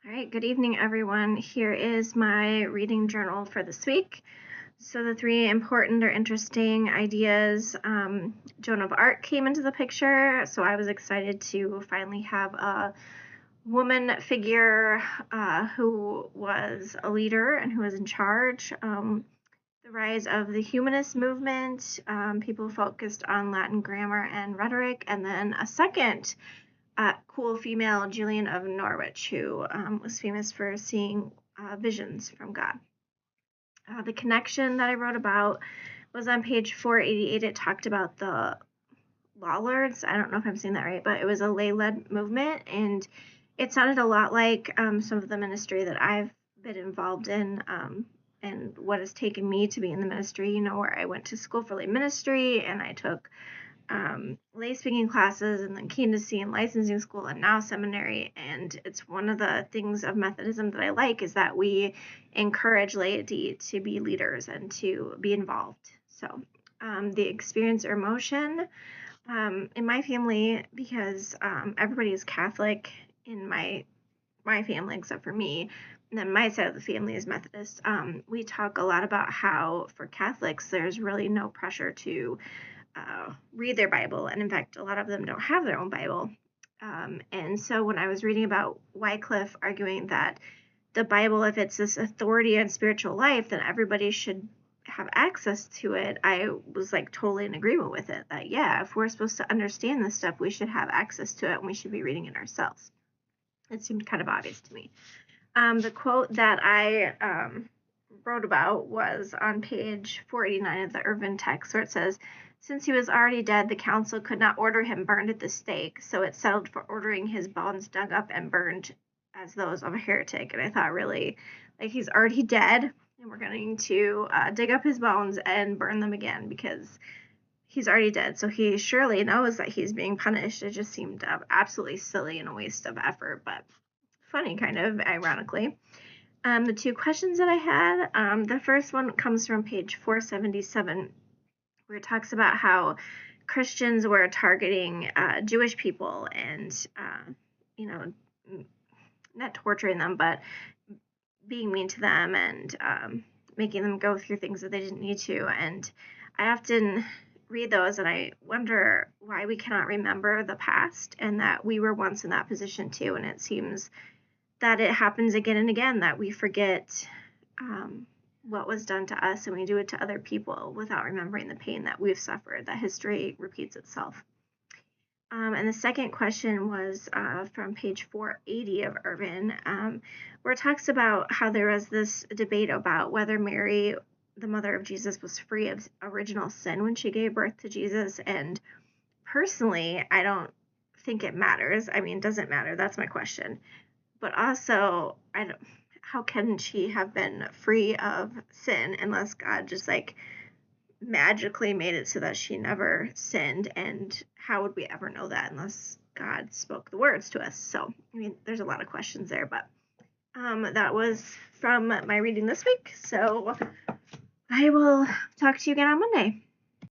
All right, good evening, everyone. Here is my reading journal for this week. So the three important or interesting ideas, Joan of Arc came into the picture, so I was excited to finally have a woman figure who was a leader and who was in charge. The rise of the humanist movement, people focused on Latin grammar and rhetoric, and then a second cool female, Julian of Norwich, who was famous for seeing visions from God. The connection that I wrote about was on page 488. It talked about the Lollards. I don't know if I'm saying that right, but it was a lay-led movement, and it sounded a lot like some of the ministry that I've been involved in, and what has taken me to be in the ministry, where I went to school for lay ministry, and I took lay speaking classes, and then candidacy and licensing school, and now seminary. And it's one of the things of Methodism that I like, is that we encourage laity to be leaders and to be involved. So the experience or emotion in my family, because everybody is Catholic in my family except for me, and then my side of the family is Methodist. We talk a lot about how for Catholics there's really no pressure to read their Bible, and in fact, a lot of them don't have their own Bible. And so when I was reading about Wycliffe arguing that the Bible, if it's this authority on spiritual life, then everybody should have access to it, I was like totally in agreement with it. That yeah, if we're supposed to understand this stuff, we should have access to it, and we should be reading it ourselves. It seemed kind of obvious to me. The quote that I wrote about was on page 489 of the Irvin text, where it says, "Since he was already dead, the council could not order him burned at the stake, so it settled for ordering his bones dug up and burned as those of a heretic." And I thought, really, like, he's already dead, and we're going to dig up his bones and burn them again because he's already dead. So he surely knows that he's being punished. It just seemed absolutely silly and a waste of effort, but funny, kind of, ironically. The two questions that I had, the first one comes from page 477, where it talks about how Christians were targeting Jewish people and, not torturing them, but being mean to them and making them go through things that they didn't need to. And I often read those and I wonder why we cannot remember the past, and that we were once in that position too. And it seems that it happens again and again, that we forget what was done to us, and we do it to other people without remembering the pain that we've suffered, that history repeats itself. And the second question was from page 480 of Irvin, where it talks about how there was this debate about whether Mary, the mother of Jesus, was free of original sin when she gave birth to Jesus. And personally, I don't think it matters. I mean, it doesn't matter. That's my question. But also, how can she have been free of sin unless God just like magically made it so that she never sinned? And how would we ever know that unless God spoke the words to us? So, I mean, there's a lot of questions there, but that was from my reading this week. So I will talk to you again on Monday.